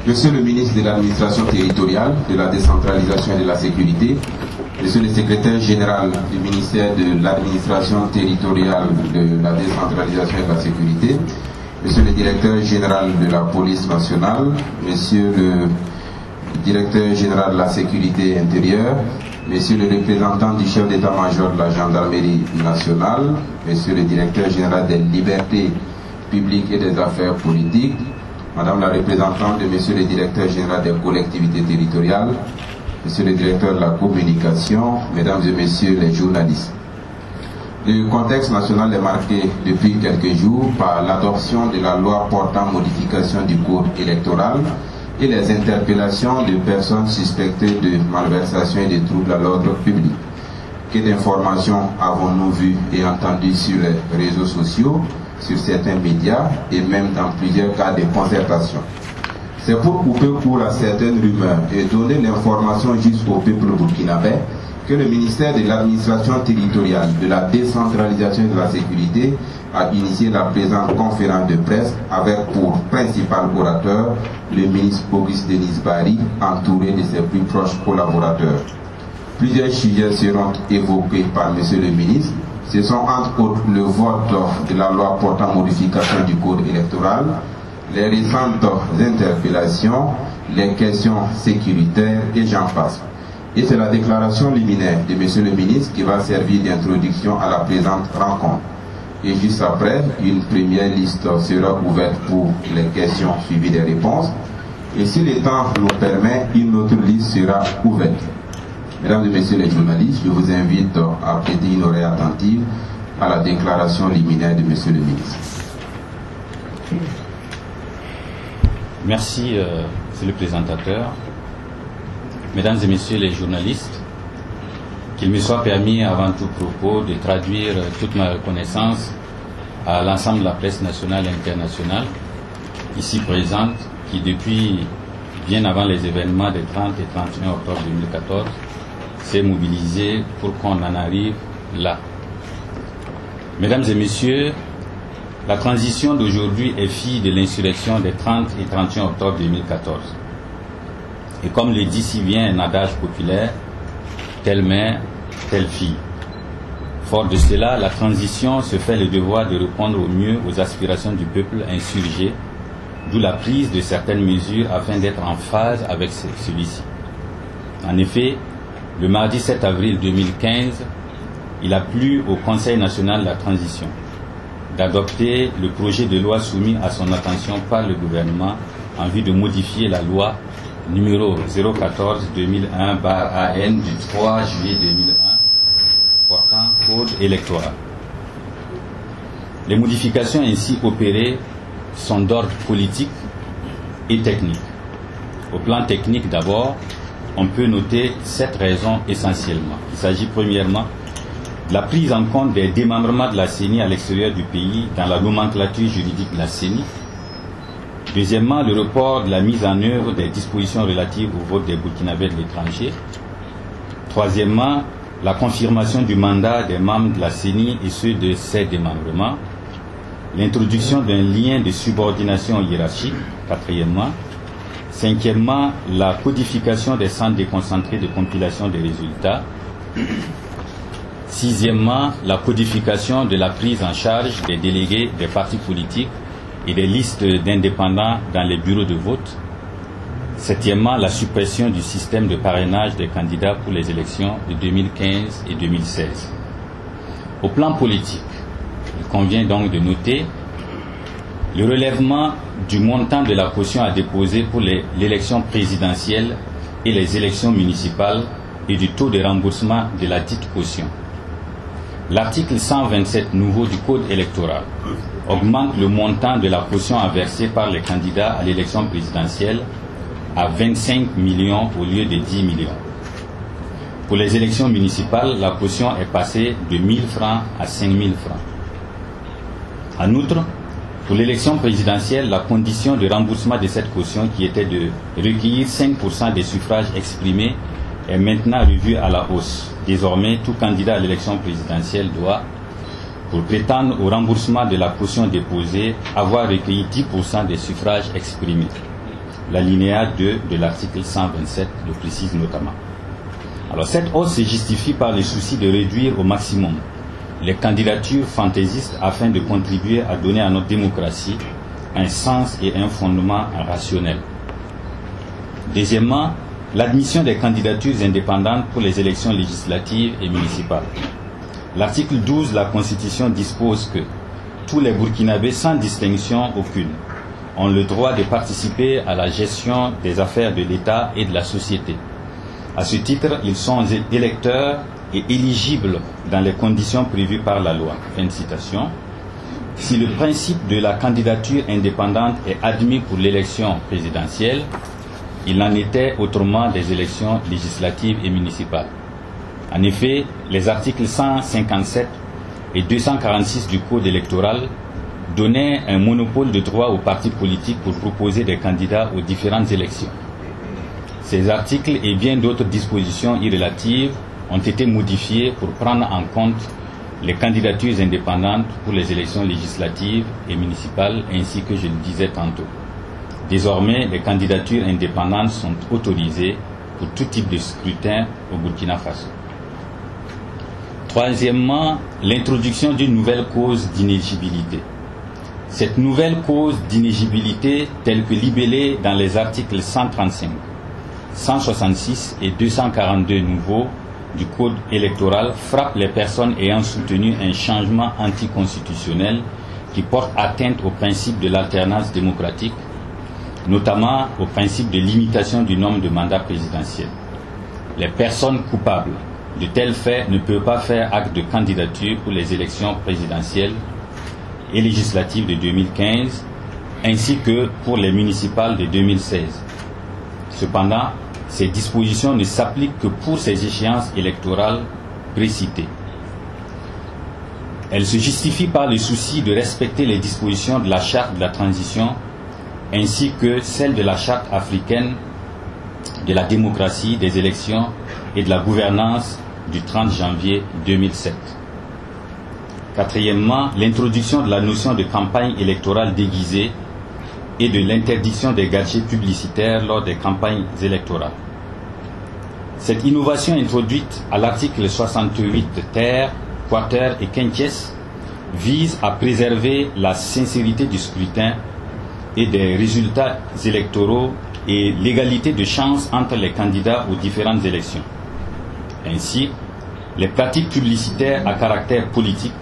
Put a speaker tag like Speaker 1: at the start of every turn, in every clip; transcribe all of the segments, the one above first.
Speaker 1: Monsieur le ministre de l'Administration territoriale, de la décentralisation et de la sécurité, Monsieur le secrétaire général du ministère de l'Administration territoriale, de la décentralisation et de la sécurité, Monsieur le directeur général de la police nationale, Monsieur le directeur général de la sécurité intérieure, Monsieur le représentant du chef d'état-major de la gendarmerie nationale, Monsieur le directeur général des libertés publiques et des affaires politiques, Madame la représentante de Monsieur le directeur général des collectivités territoriales, Monsieur le directeur de la communication, Mesdames et Messieurs les journalistes. Le contexte national est marqué depuis quelques jours par l'adoption de la loi portant modification du code électoral et les interpellations de personnes suspectées de malversation et de troubles à l'ordre public. Que d'informations avons-nous vues et entendues sur les réseaux sociaux, sur certains médias et même dans plusieurs cas de concertation. C'est pour couper court à certaines rumeurs et donner l'information juste au peuple burkinabé que le ministère de l'Administration territoriale, de la décentralisation et de la sécurité a initié la présente conférence de presse avec pour principal orateur le ministre Auguste Denis Bari, entouré de ses plus proches collaborateurs. Plusieurs sujets seront évoqués par Monsieur le ministre. Ce sont entre autres le vote de la loi portant modification du code électoral, les récentes interpellations, les questions sécuritaires et j'en passe. Et c'est la déclaration liminaire de Monsieur le ministre qui va servir d'introduction à la présente rencontre. Et juste après, une première liste sera ouverte pour les questions suivies des réponses. Et si le temps nous permet, une autre liste sera ouverte. Mesdames et Messieurs les journalistes, je vous invite à prêter une oreille attentive à la déclaration liminaire de Monsieur le ministre.
Speaker 2: Merci, Monsieur le présentateur. Mesdames et Messieurs les journalistes, qu'il me soit permis avant tout propos de traduire toute ma reconnaissance à l'ensemble de la presse nationale et internationale, ici présente, qui depuis bien avant les événements des 30 et 31 octobre 2014 s'est mobilisée pour qu'on en arrive là. Mesdames et Messieurs, la transition d'aujourd'hui est fille de l'insurrection des 30 et 31 octobre 2014. Et comme le dit si bien un adage populaire, telle mère, telle fille. Fort de cela, la transition se fait le devoir de répondre au mieux aux aspirations du peuple insurgé, d'où la prise de certaines mesures afin d'être en phase avec celui-ci. En effet, le mardi 7 avril 2015, il a plu au Conseil national de la transition d'adopter le projet de loi soumis à son attention par le gouvernement en vue de modifier la loi numéro 014-2001/AN du 3 juillet 2001 portant code électoral. Les modifications ainsi opérées sont d'ordre politique et technique. Au plan technique d'abord, on peut noter 7 raisons essentiellement. Il s'agit premièrement de la prise en compte des démembrements de la CENI à l'extérieur du pays dans la nomenclature juridique de la CENI. Deuxièmement, le report de la mise en œuvre des dispositions relatives au vote des Burkinabés de l'étranger. Troisièmement, la confirmation du mandat des membres de la CENI et ceux de ses démembrements. L'introduction d'un lien de subordination hiérarchique. Quatrièmement. Cinquièmement, la codification des centres déconcentrés de compilation des résultats. Sixièmement, la codification de la prise en charge des délégués des partis politiques et des listes d'indépendants dans les bureaux de vote. Septièmement, la suppression du système de parrainage des candidats pour les élections de 2015 et 2016. Au plan politique, il convient donc de noter le relèvement du montant de la caution à déposer pour l'élection présidentielle et les élections municipales et du taux de remboursement de la dite caution. L'article 127 nouveau du Code électoral augmente le montant de la caution à verser par les candidats à l'élection présidentielle à 25 millions au lieu de 10 millions. Pour les élections municipales, la caution est passée de 1 000 francs à 5 000 francs. En outre, pour l'élection présidentielle, la condition de remboursement de cette caution, qui était de recueillir 5% des suffrages exprimés, est maintenant revue à la hausse. Désormais, tout candidat à l'élection présidentielle doit, pour prétendre au remboursement de la caution déposée, avoir recueilli 10% des suffrages exprimés. L'alinéa 2 de l'article 127 le précise notamment. Alors cette hausse se justifie par le souci de réduire au maximum les candidatures fantaisistes afin de contribuer à donner à notre démocratie un sens et un fondement rationnel. Deuxièmement, l'admission des candidatures indépendantes pour les élections législatives et municipales. L'article 12 de la Constitution dispose que tous les Burkinabés, sans distinction aucune, ont le droit de participer à la gestion des affaires de l'État et de la société. À ce titre, ils sont électeurs et éligibles dans les conditions prévues par la loi. Fin de citation. Si le principe de la candidature indépendante est admis pour l'élection présidentielle, il en était autrement des élections législatives et municipales. En effet, les articles 157 et 246 du Code électoral donnaient un monopole de droit aux partis politiques pour proposer des candidats aux différentes élections. Ces articles et bien d'autres dispositions irrélatives ont été modifiés pour prendre en compte les candidatures indépendantes pour les élections législatives et municipales, ainsi que je le disais tantôt. Désormais, les candidatures indépendantes sont autorisées pour tout type de scrutin au Burkina Faso. Troisièmement, l'introduction d'une nouvelle cause d'inéligibilité. Cette nouvelle cause d'inéligibilité, telle que libellée dans les articles 135, 166 et 242 nouveaux du Code électoral, frappe les personnes ayant soutenu un changement anticonstitutionnel qui porte atteinte au principe de l'alternance démocratique, notamment au principe de limitation du nombre de mandats présidentiels. Les personnes coupables de tels faits ne peuvent pas faire acte de candidature pour les élections présidentielles et législatives de 2015, ainsi que pour les municipales de 2016. Cependant, ces dispositions ne s'appliquent que pour ces échéances électorales précitées. Elles se justifient par le souci de respecter les dispositions de la Charte de la transition ainsi que celles de la Charte africaine de la démocratie, des élections et de la gouvernance du 30 janvier 2007. Quatrièmement, l'introduction de la notion de campagne électorale déguisée et de l'interdiction des gadgets publicitaires lors des campagnes électorales. Cette innovation introduite à l'article 68 ter, quater et quinquies vise à préserver la sincérité du scrutin et des résultats électoraux et l'égalité de chance entre les candidats aux différentes élections. Ainsi, les pratiques publicitaires à caractère politique,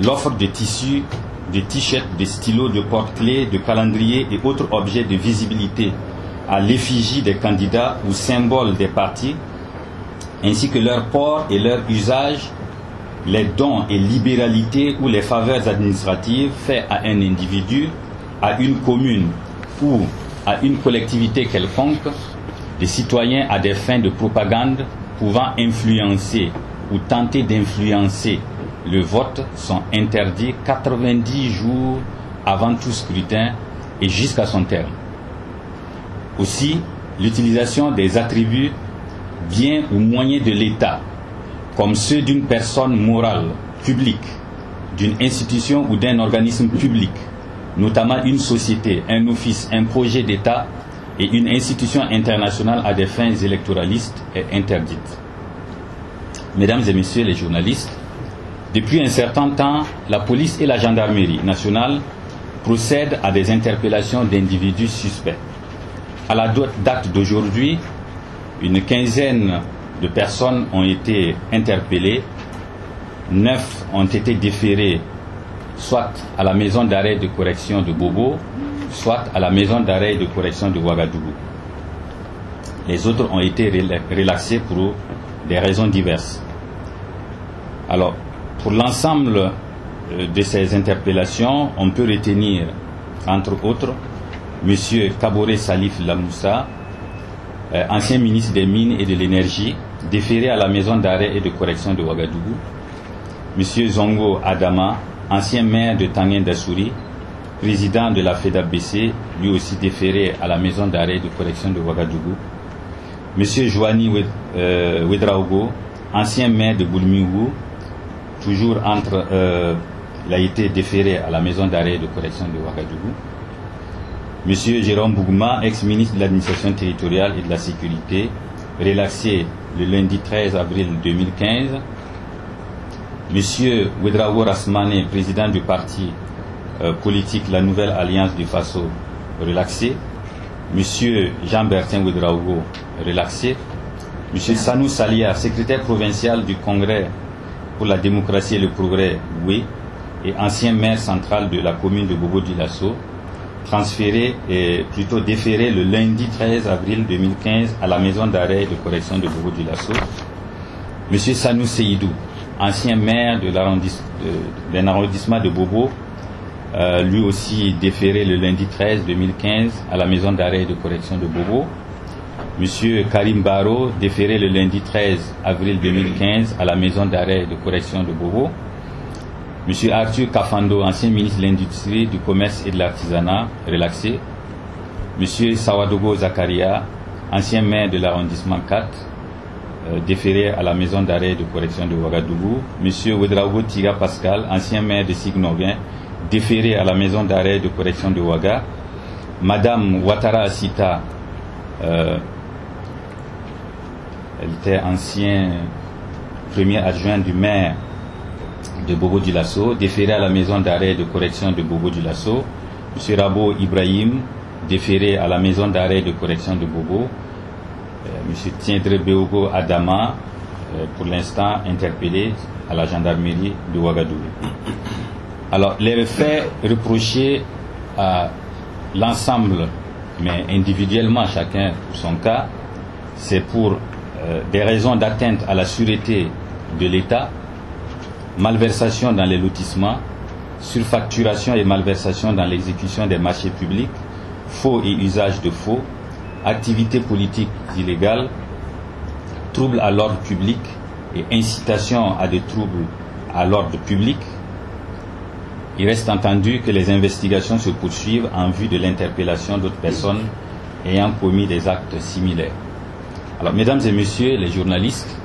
Speaker 2: l'offre de tissus, de t-shirts, de stylos, de porte-clés, de calendriers et autres objets de visibilité à l'effigie des candidats ou symboles des partis, ainsi que leur port et leur usage, les dons et libéralités ou les faveurs administratives faits à un individu, à une commune ou à une collectivité quelconque, des citoyens à des fins de propagande pouvant influencer ou tenter d'influencer le vote sont interdits 90 jours avant tout scrutin et jusqu'à son terme. Aussi, l'utilisation des attributs, biens ou moyens de l'État, comme ceux d'une personne morale, publique, d'une institution ou d'un organisme public, notamment une société, un office, un projet d'État et une institution internationale à des fins électoralistes est interdite. Mesdames et messieurs les journalistes, depuis un certain temps, la police et la gendarmerie nationale procèdent à des interpellations d'individus suspects. À la date d'aujourd'hui, une quinzaine de personnes ont été interpellées, 9 ont été déférées soit à la maison d'arrêt de correction de Bobo, soit à la maison d'arrêt de correction de Ouagadougou. Les autres ont été relaxés pour des raisons diverses. Alors, pour l'ensemble de ces interpellations, on peut retenir, entre autres, M. Kaboré Salif Lamoussa, ancien ministre des Mines et de l'Énergie, déféré à la maison d'arrêt et de correction de Ouagadougou, M. Zongo Adama, ancien maire de Tanguin Dassouri, président de la FEDABC, lui aussi déféré à la maison d'arrêt et de correction de Ouagadougou, M. Joani Ouedraogo, ancien maire de Boulmiou, toujours il a été déféré à la maison d'arrêt et de correction de Ouagadougou, Monsieur Jérôme Bougouma, ex-ministre de l'administration territoriale et de la sécurité, relaxé le lundi 13 avril 2015. Monsieur Ouedraogo Rasmane, président du parti politique La Nouvelle Alliance du Faso, relaxé. Monsieur Jean-Bertin Ouedraogo, relaxé. Monsieur Sanou Salia, secrétaire provincial du Congrès pour la démocratie et le progrès, oui, et ancien maire central de la commune de Bobo-Dioulasso, transféré et plutôt déféré le lundi 13 avril 2015 à la maison d'arrêt et de correction de Bobo-Dioulasso. Monsieur Sanou Seydou, ancien maire d'un arrondissement de Bobo, lui aussi déféré le lundi 13 2015 à la maison d'arrêt et de correction de Bobo. Monsieur Karim Baro, déféré le lundi 13 avril 2015 à la maison d'arrêt et de correction de Bobo. Monsieur Arthur Kafando, ancien ministre de l'Industrie, du Commerce et de l'Artisanat, relaxé. Monsieur Sawadogo Zakaria, ancien maire de l'arrondissement 4, déféré à la maison d'arrêt et de correction de Ouagadougou. Monsieur Ouedraogo Tiga Pascal, ancien maire de Signoguin, déféré à la maison d'arrêt et de correction de Ouaga. Madame Ouattara Asita, elle était ancien premier adjoint du maire de Bobo-Dioulasso, déféré à la maison d'arrêt et de correction de Bobo-Dioulasso. Monsieur Rabo Ibrahim, déféré à la maison d'arrêt et de correction de Bobo. Monsieur Tiendré Beogo Adama, pour l'instant interpellé à la gendarmerie de Ouagadougou. Alors, les faits reprochés à l'ensemble, mais individuellement chacun pour son cas, c'est pour des raisons d'atteinte à la sûreté de l'État, malversation dans les lotissements, surfacturation et malversation dans l'exécution des marchés publics, faux et usage de faux, activités politiques illégales, troubles à l'ordre public et incitation à des troubles à l'ordre public. Il reste entendu que les investigations se poursuivent en vue de l'interpellation d'autres personnes ayant commis des actes similaires. Alors, mesdames et messieurs les journalistes,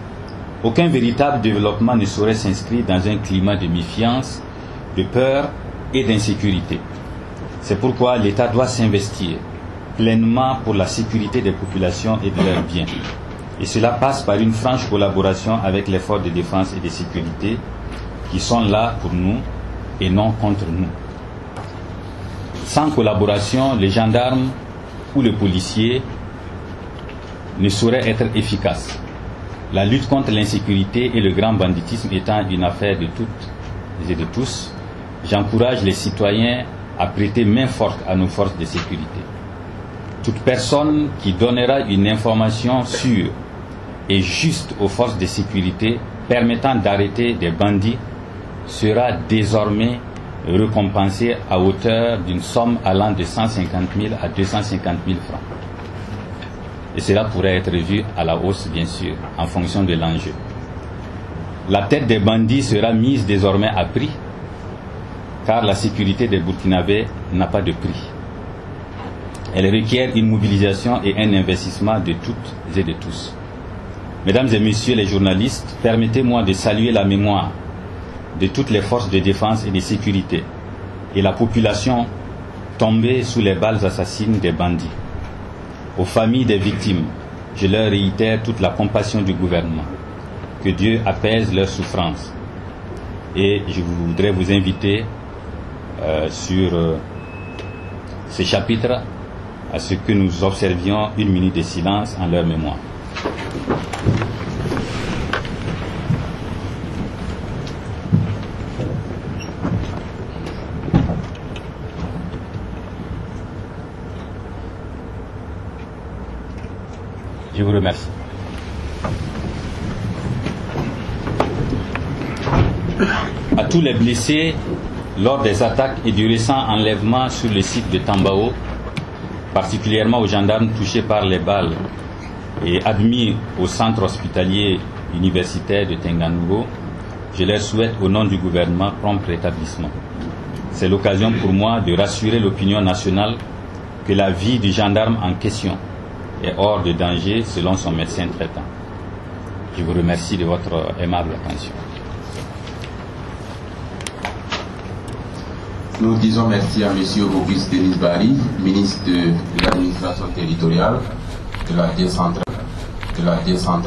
Speaker 2: aucun véritable développement ne saurait s'inscrire dans un climat de méfiance, de peur et d'insécurité. C'est pourquoi l'État doit s'investir pleinement pour la sécurité des populations et de leurs biens. Et cela passe par une franche collaboration avec les forces de défense et de sécurité qui sont là pour nous et non contre nous. Sans collaboration, les gendarmes ou les policiers ne sauraient être efficaces. La lutte contre l'insécurité et le grand banditisme étant une affaire de toutes et de tous, j'encourage les citoyens à prêter main forte à nos forces de sécurité. Toute personne qui donnera une information sûre et juste aux forces de sécurité permettant d'arrêter des bandits sera désormais récompensée à hauteur d'une somme allant de 150 000 à 250 000 francs. Et cela pourrait être vu à la hausse, bien sûr, en fonction de l'enjeu. La tête des bandits sera mise désormais à prix, car la sécurité des Burkinabés n'a pas de prix. Elle requiert une mobilisation et un investissement de toutes et de tous. Mesdames et messieurs les journalistes, permettez-moi de saluer la mémoire de toutes les forces de défense et de sécurité et la population tombée sous les balles assassines des bandits. Aux familles des victimes, je leur réitère toute la compassion du gouvernement. Que Dieu apaise leurs souffrances. Et je voudrais vous inviter sur ce chapitre à ce que nous observions une minute de silence en leur mémoire. Je vous remercie. À tous les blessés lors des attaques et du récent enlèvement sur le site de Tambao, particulièrement aux gendarmes touchés par les balles et admis au centre hospitalier universitaire de Tenganugo, je leur souhaite au nom du gouvernement prompt rétablissement. C'est l'occasion pour moi de rassurer l'opinion nationale que la vie du gendarme en question est hors de danger selon son médecin traitant. Je vous remercie de votre aimable attention.
Speaker 1: Nous disons merci à M. Auguste Denis Bari, ministre de l'administration territoriale, de la décentralisation